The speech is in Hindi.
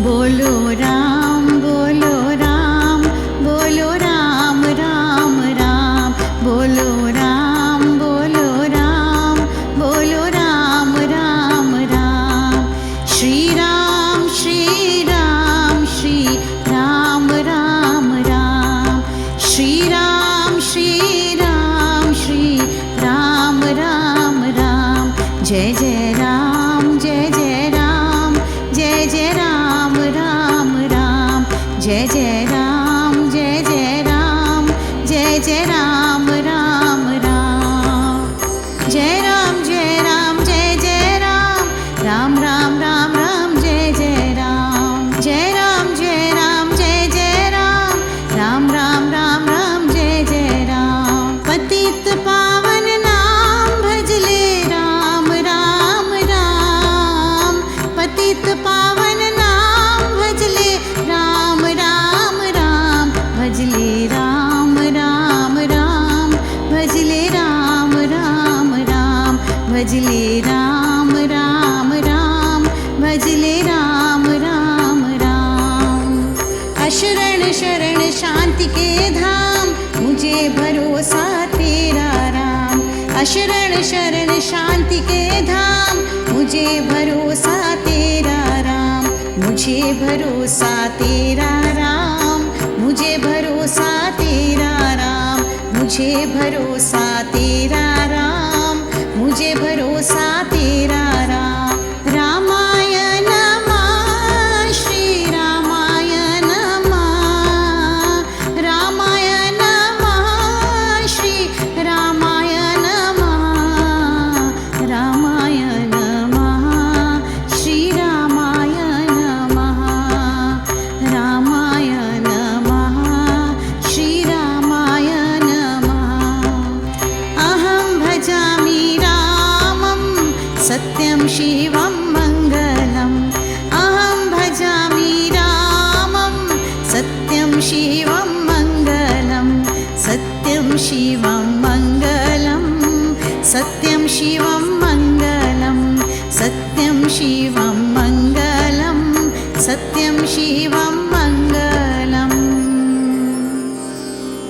बोलो राम बोलो राम बोलो राम राम राम बोलो राम बोलो राम बोलो राम राम राम श्री राम श्री राम श्री राम राम राम श्री राम श्री राम श्री राम राम राम जय जय राम जय जय राम जय जय राम राम राम जय जय राम जय जय राम जय जय राम राम राम जय राम जय राम जय जय राम राम राम राम राम जय जय राम जय राम जय राम जय जय राम राम राम राम राम जय जय राम पतित पावन नाम भजले राम राम राम पतित पावन नाम भजले राम राम राम भजले राम राम राम भजले राम राम राम भजले राम राम राम भजले राम राम राम अशरण शरण शांति के धाम मुझे भरोसा तेरा राम अशरण शरण शांति के धाम मुझे भरोसा तेरा राम मुझे भरोसा तेरा राम मुझे भरोसा तेरा राम मुझे भरोसा तेरा राम मुझे भरोसा